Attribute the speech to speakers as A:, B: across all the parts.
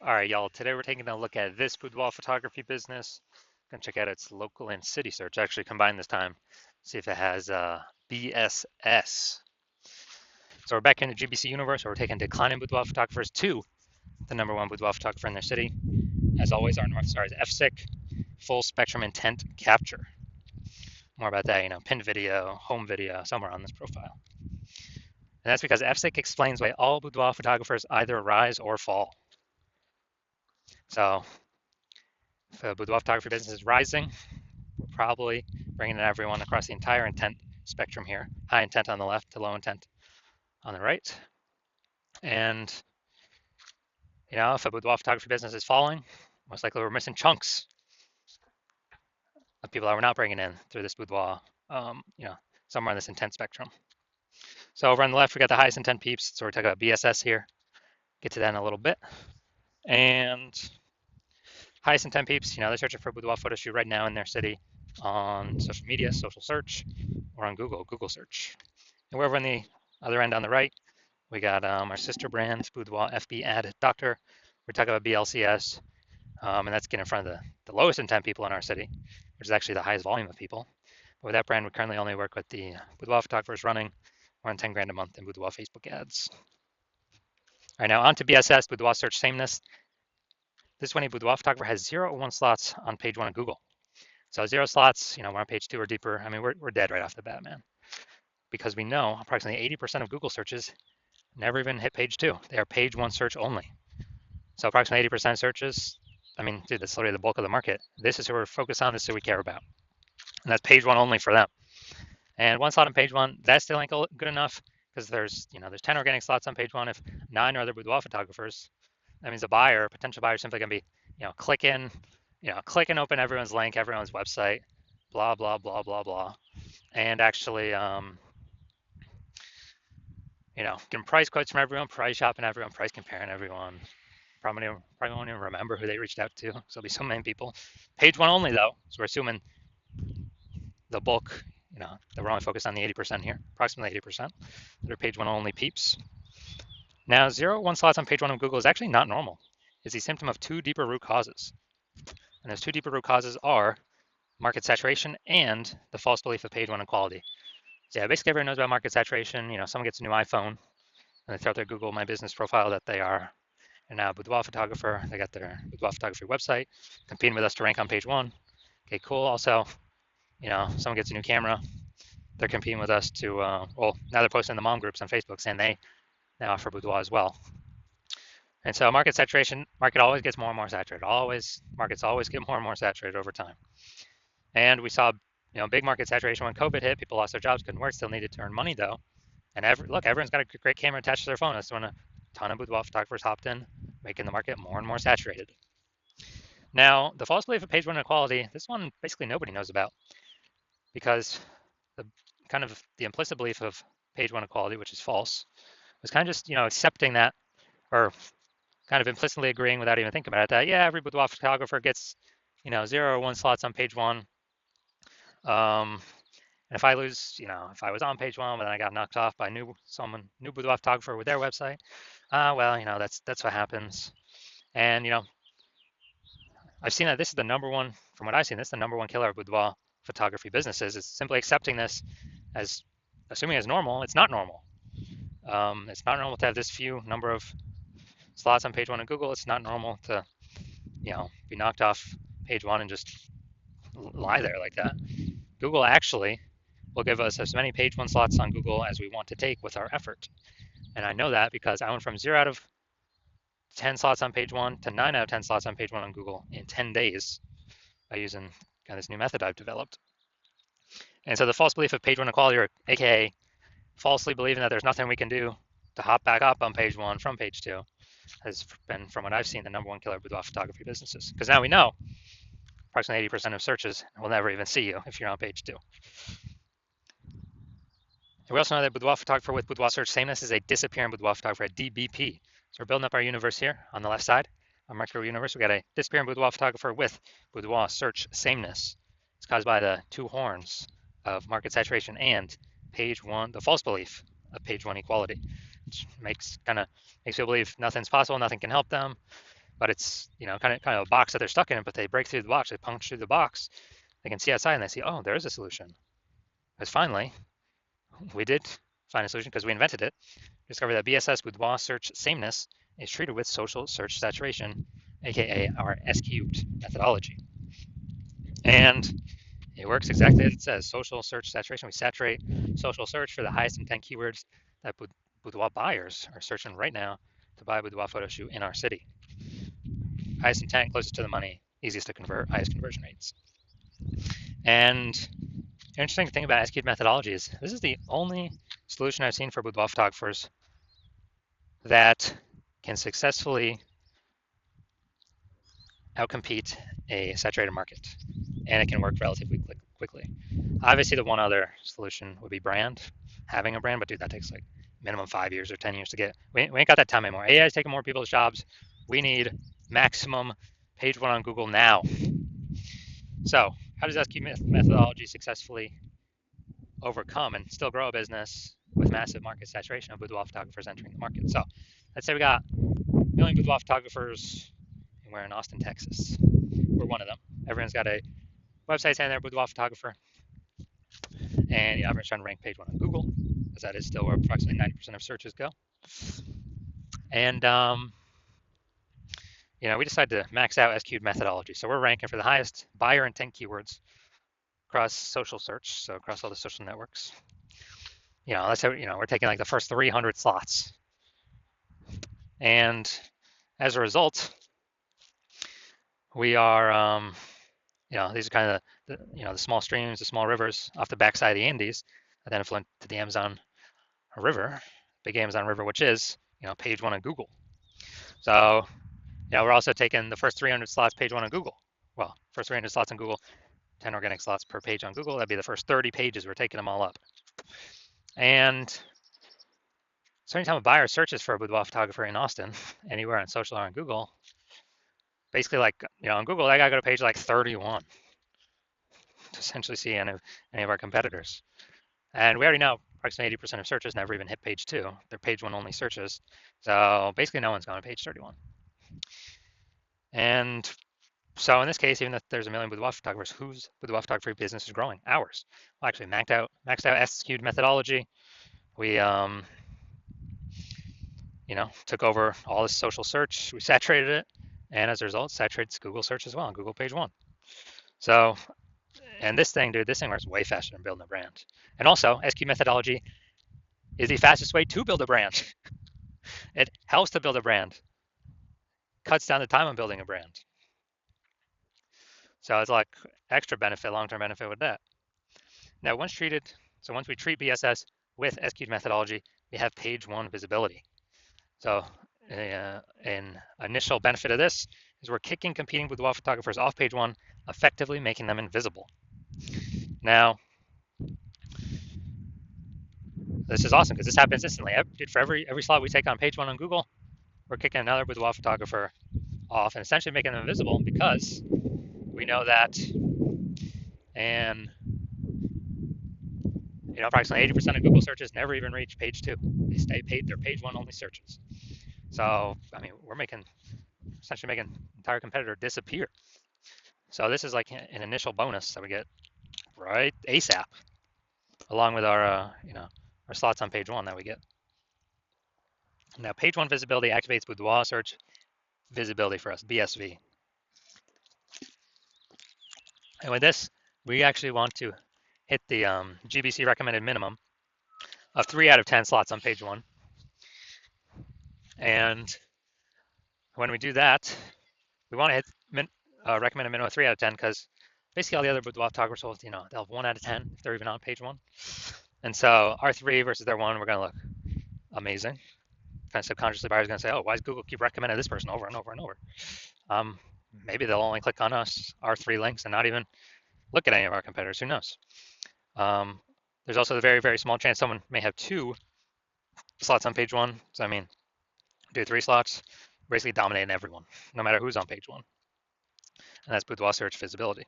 A: All right, y'all. Today we're taking a look at this boudoir photography business. Gonna check out its local and city search. Actually, combined this time. See if it has BSS. So we're back in the GBC universe, where we're taking declining boudoir photographers to the number one boudoir photographer in their city. As always, our North Star is FSIC, full spectrum intent capture. More about that, pinned video, home video, somewhere on this profile. And that's because FSIC explains why all boudoir photographers either rise or fall. So if the boudoir photography business is rising, we're probably bringing in everyone across the entire intent spectrum here. High intent on the left to low intent on the right. And, if a boudoir photography business is falling, most likely we're missing chunks of people that we're not bringing in through this boudoir, somewhere on this intent spectrum. So over on the left, we got the highest intent peeps. So we're talking about BSS here. Get to that in a little bit. And highest intent peeps, they're searching for a boudoir photo shoot right now in their city on social media, social search, or on Google search. And we're over on the other end on the right, we got our sister brand, Boudoir FB Ad Doctor. We're talking about BLCS, and that's getting in front of the lowest intent people in our city, which is actually the highest volume of people. But with that brand, we currently only work with the boudoir photographers running around 10 grand a month in boudoir Facebook ads. All right, now on to BSS, Boudoir Search Sameness. This is when a boudoir photographer has 0 or 1 slots on page 1 of Google. So 0 slots, we're on page 2 or deeper. I mean, we're dead right off the bat, man. Because we know approximately 80% of Google searches never even hit page 2. They are page 1 search only. So approximately 80% of searches, I mean, dude, that's literally the bulk of the market. This is who we're focused on. This is who we care about. And that's page 1 only for them. And 1 slot on page 1, that still ain't good enough because there's 10 organic slots on page 1. If 9 are other boudoir photographers, that means a buyer, potential buyer, is simply going to be, click and open everyone's link, everyone's website, blah, blah, blah, blah, blah. And actually, getting price quotes from everyone, price shopping everyone, price comparing everyone. Probably won't even remember who they reached out to. So there'll be so many people. Page 1 only though, so we're assuming the bulk, that we're only focused on the 80% here, approximately 80%. They're page 1 only peeps. Now, 0 1 slots on page 1 of Google is actually not normal. It's a symptom of 2 deeper root causes. And those 2 deeper root causes are market saturation and the false belief of page 1 equality. So yeah, basically everyone knows about market saturation. Someone gets a new iPhone and they throw out their Google My Business profile that they are now a boudoir photographer. They got their boudoir photography website, competing with us to rank on page 1. Okay, cool. Also, someone gets a new camera. They're competing with us to, now they're posting in the mom groups on Facebook saying they now offer boudoir as well. And so market saturation, market always gets more and more saturated. Markets always get more and more saturated over time. And we saw, big market saturation when COVID hit. People lost their jobs, couldn't work, still needed to earn money though. And everyone's got a great camera attached to their phone. That's when a ton of boudoir photographers hopped in, making the market more and more saturated. Now, the false belief of page 1 inequality, this one basically nobody knows about because the implicit belief of page 1 equality, which is false, was kind of just, accepting that, or kind of implicitly agreeing without even thinking about it, that, yeah, every boudoir photographer gets, 0 or 1 slots on page 1. And if I lose, if I was on page 1, but then I got knocked off by new boudoir photographer with their website, that's what happens. And, I've seen that this is the number one, from what I've seen, this is the number one killer of boudoir photography businesses, is simply accepting this as, assuming it's normal. It's not normal. It's not normal to have this few number of slots on page 1 of Google. It's not normal to, be knocked off page 1 and just lie there like that. Google actually will give us as many page 1 slots on Google as we want to take with our effort. And I know that because I went from 0 out of 10 slots on page 1 to 9 out of 10 slots on page 1 on Google in 10 days by using this new method I've developed. And so the false belief of page 1 equality, or aka falsely believing that there's nothing we can do to hop back up on page 1 from page 2, has been, from what I've seen, the number one killer of boudoir photography businesses. Because now we know approximately 80% of searches will never even see you if you're on page 2. And we also know that boudoir photographer with boudoir search sameness is a disappearing boudoir photographer, a DBP. So we're building up our universe here on the left side, our micro universe. We got a disappearing boudoir photographer with boudoir search sameness. It's caused by the 2 horns of market saturation and page 1, the false belief of page 1 equality, which makes people believe nothing's possible, nothing can help them. but it's, you know, kind of a box that they're stuck in, but they break through the box, they puncture through the box, they can see outside and they see, oh, there is a solution. Because finally, we did find a solution because we invented it. We discovered that BSS Boudoir search sameness is treated with social search saturation, aka our S cubed methodology. And it works exactly as it says, social search saturation. We saturate social search for the highest intent keywords that boudoir buyers are searching right now to buy a boudoir photo shoot in our city. Highest intent, closest to the money, easiest to convert, highest conversion rates. And the interesting thing about SQ'd methodology is this is the only solution I've seen for boudoir photographers that can successfully outcompete a saturated market, and it can work relatively quickly. Obviously, the one other solution would be brand, having a brand, but dude, that takes like minimum 5 years or 10 years to get. We ain't got that time anymore. AI is taking more people's jobs. We need maximum page one on Google now. So, how does SQ methodology successfully overcome and still grow a business with massive market saturation of boudoir photographers entering the market? So, let's say we got a million boudoir photographers, and we're in Austin, Texas. We're one of them. Everyone's got a website saying they're a boudoir photographer, and everyone's trying to rank page one on Google, because that is still where approximately 90% of searches go. And we decided to max out SQ'd methodology. So we're ranking for the highest buyer intent keywords across social search, so across all the social networks. Let's say we're taking like the first 300 slots, and as a result, we are these are kind of the small streams, the small rivers off the backside of the Andes that then flow to the Amazon River, big Amazon River, which is page one on Google. So we're also taking the first 300 slots page one on Google. Well, first 300 slots on Google, 10 organic slots per page on Google. That'd be the first 30 pages. We're taking them all up. And so anytime a buyer searches for a boudoir photographer in Austin, anywhere on social or on Google, basically like, on Google, I gotta go to page like 31 to essentially see any of our competitors. And we already know approximately 80% of searches never even hit page two. They're page one only searches. So basically no one's going to page 31. And so in this case, even if there's a million boudoir photographers, whose boudoir photography business is growing? Ours. Well, actually maxed out SQ'd methodology. We took over all this social search. We saturated it, and as a result, saturates Google search as well, Google page one. So, and this thing works way faster than building a brand. And also, SQ methodology is the fastest way to build a brand. It helps to build a brand, cuts down the time on building a brand. So it's like extra benefit, long-term benefit with that. Now, once we treat BSS with SQ methodology, we have page one visibility. So an initial benefit of this is we're kicking competing boudoir photographers off page one, effectively making them invisible. Now, this is awesome because this happens instantly. For every slot we take on page one on Google, we're kicking another boudoir photographer off and essentially making them invisible because we know that, and approximately 80% of Google searches never even reach page two. They stay they're page one only searches. So, we're essentially making an entire competitor disappear. So this is like an initial bonus that we get right ASAP, along with our slots on page one that we get. Now, page one visibility activates boudoir search visibility for us, BSV. And with this, we actually want to hit the GBC recommended minimum of 3 out of 10 slots on page one. And when we do that, we want to hit recommended minimum of 3 out of 10 because basically all the other boudoir photographers will, they'll have 1 out of 10 if they're even on page one. And so our 3 versus their 1, we're going to look amazing. Kind of subconsciously, buyers are going to say, oh, why does Google keep recommending this person over and over and over? Maybe they'll only click on our 3 links and not even look at any of our competitors. Who knows? There's also the very, very small chance someone may have 2 slots on page one. So, do 3 slots, basically dominating everyone, no matter who's on page one. And that's boudoir search visibility.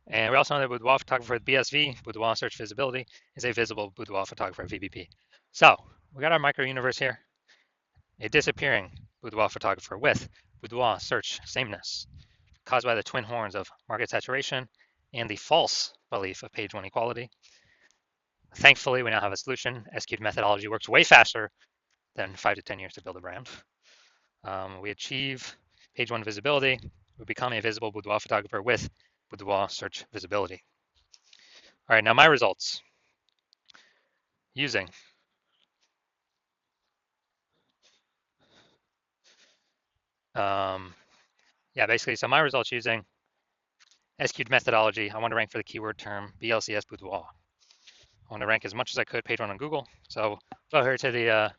A: And we also know that boudoir photographer with BSV, boudoir search visibility, is a visible boudoir photographer VBP. So we got our micro universe here, a disappearing boudoir photographer with boudoir search sameness caused by the twin horns of market saturation and the false belief of page one equality. Thankfully, we now have a solution. SQ'd methodology works way faster than 5 to 10 years to build a brand. We achieve page one visibility. We become a visible boudoir photographer with boudoir search visibility. All right, now my results using basically, so my results using SQ'd methodology. I want to rank for the keyword term BLCS boudoir. I want to rank as much as I could page one on Google. So go here to the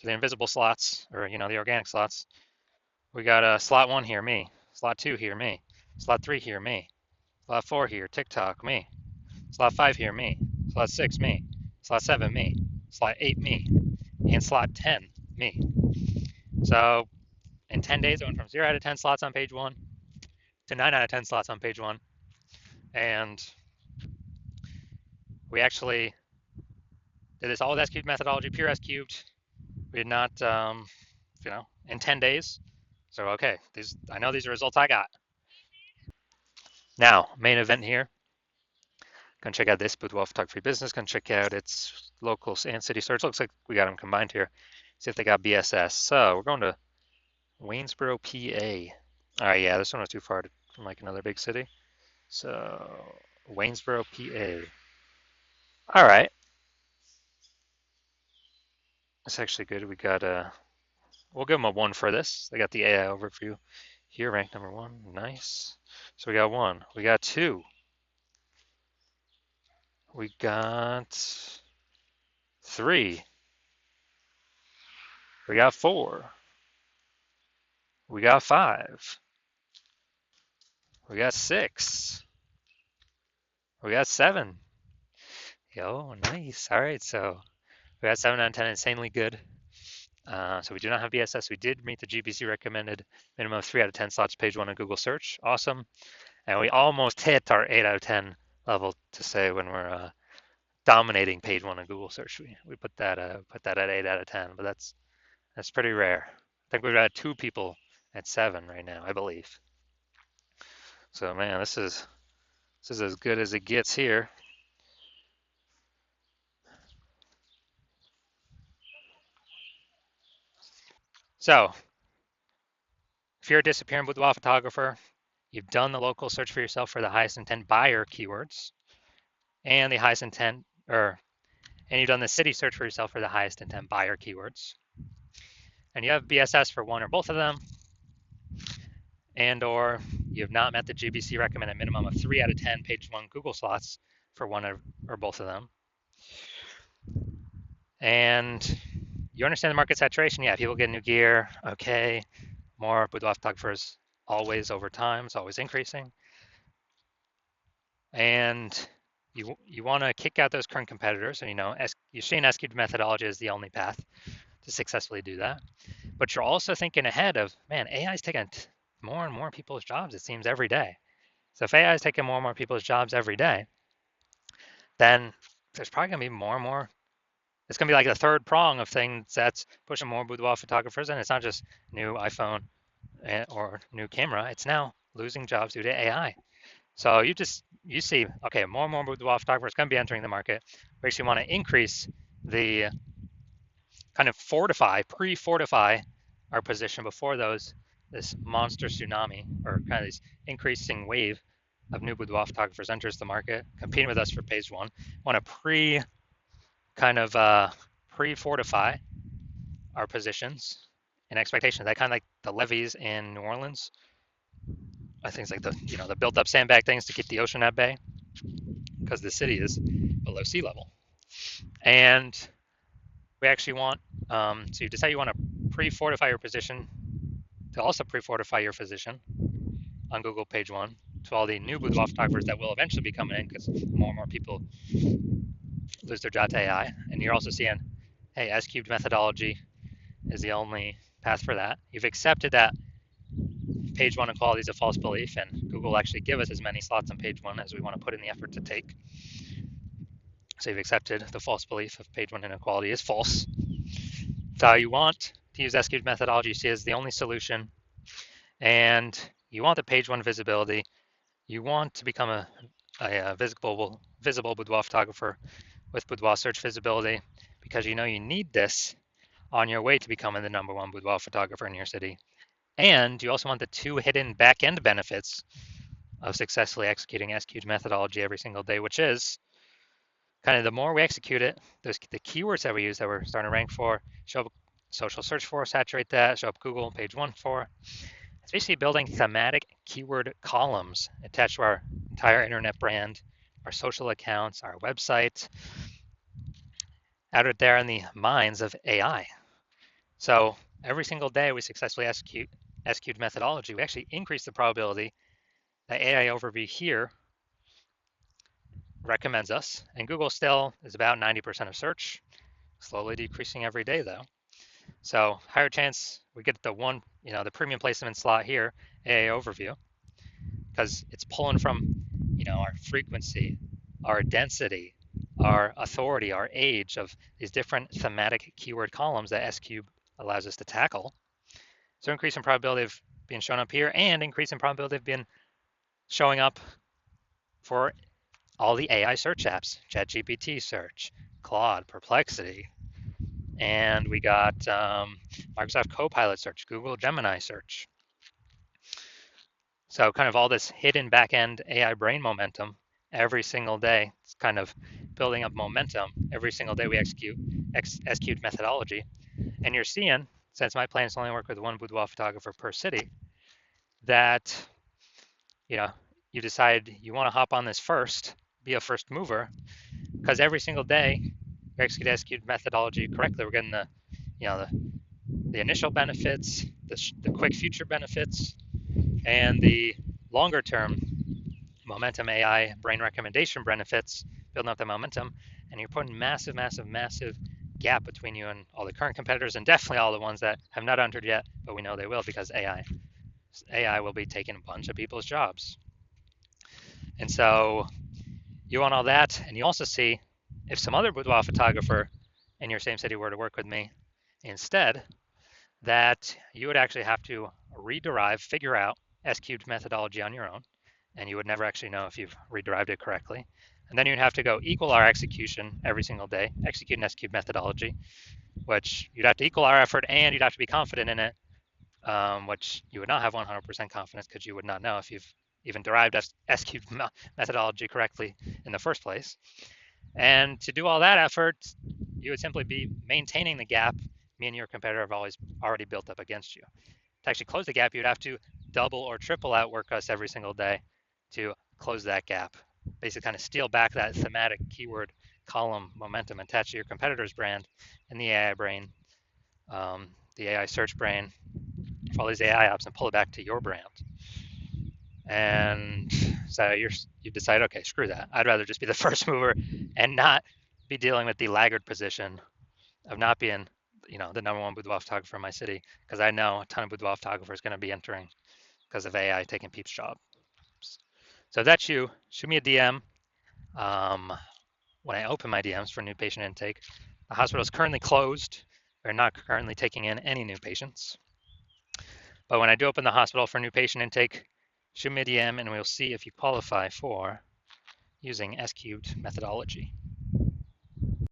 A: invisible slots, or the organic slots. We got slot 1 here, me. Slot 2 here, me. Slot 3 here, me. Slot 4 here, TikTok, me. Slot 5 here, me. Slot 6, me. Slot 7, me. Slot 8, me. And slot 10, me. So in 10 days, I went from 0 out of 10 slots on page one to 9 out of 10 slots on page one. And we actually did this all with S-cubed methodology, pure S-cubed. We did not, in 10 days. So, okay, I know these are results I got. Now, main event here. Gonna check out this Boudoir Photography Business. Gonna check out its local and city search. Looks like we got them combined here. See if they got BSS. So we're going to Waynesboro, PA. All right, yeah, this one was too far from like another big city. So Waynesboro, PA. All right. That's actually good. We got we'll give them a 1 for this. They got the AI overview here, ranked number 1. Nice. So we got 1. We got 2. We got 3. We got 4. We got 5. We got 6. We got 7. Yo, nice. All right, so we got 7 out of 10, insanely good. So we do not have BSS. We did meet the GBC recommended minimum of 3 out of 10 slots page one on Google search. Awesome. And we almost hit our 8 out of 10 level to say when we're dominating page one on Google search. We put that at 8 out of 10, but that's pretty rare. I think we've got 2 people at 7 right now, I believe. So man, this is as good as it gets here. So if you're a disappearing boudoir photographer, you've done the local search for yourself for the highest intent buyer keywords and the highest intent, and you've done the city search for yourself for the highest intent buyer keywords. And you have BSS for one or both of them, and or you have not met the GBC recommended minimum of 3 out of 10 page one Google slots for one or both of them. And you understand the market saturation. Yeah, people get new gear. Okay, more boudoir photographers always over time. It's always increasing. And you want to kick out those current competitors. And you're seeing SQ'd methodology is the only path to successfully do that. But you're also thinking ahead of, man, AI is taking more and more people's jobs, it seems, every day. So if AI is taking more and more people's jobs every day, then there's probably going to be more and more. It's going to be like the third prong of things that's pushing more boudoir photographers. And it's not just new iPhone or new camera. It's now losing jobs due to AI. So you see, okay, more and more boudoir photographers going to be entering the market. We actually want to increase the kind of pre-fortify our position before this monster tsunami or kind of this increasing wave of new boudoir photographers enters the market, competing with us for page one. Want to pre-fortify our positions and expectations. That kind of like the levees in New Orleans. I think it's like the built-up sandbag things to keep the ocean at bay because the city is below sea level. And we actually want to decide you want to pre-fortify your position to also pre-fortify your position on Google page one to all the new boudoir photographers that will eventually be coming in because more and more people lose their job to AI. And you're also seeing, hey, S-cubed methodology is the only path for that. You've accepted that page one equality is a false belief, and Google will actually give us as many slots on page one as we want to put in the effort to take. So you've accepted the false belief of page one inequality is false. So you want to use S-cubed methodology, you see as the only solution, and you want the page one visibility. You want to become a visible boudoir photographer with boudoir search visibility because you know you need this on your way to becoming the #1 boudoir photographer in your city. And you also want the two hidden back-end benefits of successfully executing S-cubed methodology every single day, which is kind of the more we execute it, the keywords that we use that we're starting to rank for, show up social search for, saturate that, show up Google page one for. It's basically building thematic keyword columns attached to our entire internet brand, our social accounts, our website, out there in the minds of AI. So every single day we successfully execute S-cubed methodology, we actually increase the probability that AI overview here recommends us, and Google still is about 90% of search, slowly decreasing every day though. So higher chance we get the one, the premium placement slot here, AI overview, because it's pulling from, our frequency, our density, our authority, our age of these different thematic keyword columns that S-cube allows us to tackle. So increase in probability of being shown up here and increase in probability of being showing up for all the AI search apps, ChatGPT search, Claude, Perplexity, and we got Microsoft Copilot search, Google Gemini search. So kind of all this hidden back-end AI brain momentum every single day. It's kind of building up momentum every single day we execute S-cubed methodology. And you're seeing, since my plan is to only work with one boudoir photographer per city, that you decide you want to hop on this first, be a first mover, because every single day we execute S-cubed methodology correctly. We're getting the initial benefits, the quick future benefits, and the longer term momentum AI brain recommendation benefits, building up the momentum, and you're putting massive gap between you and all the current competitors, and definitely all the ones that have not entered yet, but we know they will because AI will be taking a bunch of people's jobs. And so you want all that, and you also see if some other boudoir photographer in your same city were to work with me instead, that you would actually have to figure out S-cubed methodology on your own, and you would never actually know if you've rederived it correctly. And then you'd have to go equal our execution every single day, execute an S-cubed methodology, which you'd have to equal our effort and you'd have to be confident in it, which you would not have 100% confidence because you would not know if you've even derived S-cubed methodology correctly in the first place. And to do all that effort, you would simply be maintaining the gap me and your competitor have already built up against you. To actually close the gap, you'd have to double or triple outwork us every single day to close that gap. Basically kind of steal back that thematic keyword column momentum attached to your competitor's brand in the AI brain, the AI search brain, for all these AI apps, and pull it back to your brand. And so you decide, okay, screw that. I'd rather just be the first mover and not be dealing with the laggard position of not being, the #1 boudoir photographer in my city, because I know a ton of boudoir photographers going to be entering because of AI taking people's jobs. So if that's you, shoot me a DM. When I open my DMs for new patient intake, the hospital is currently closed. We're not currently taking in any new patients. But when I do open the hospital for new patient intake, shoot me a DM and we'll see if you qualify for using S-cubed methodology.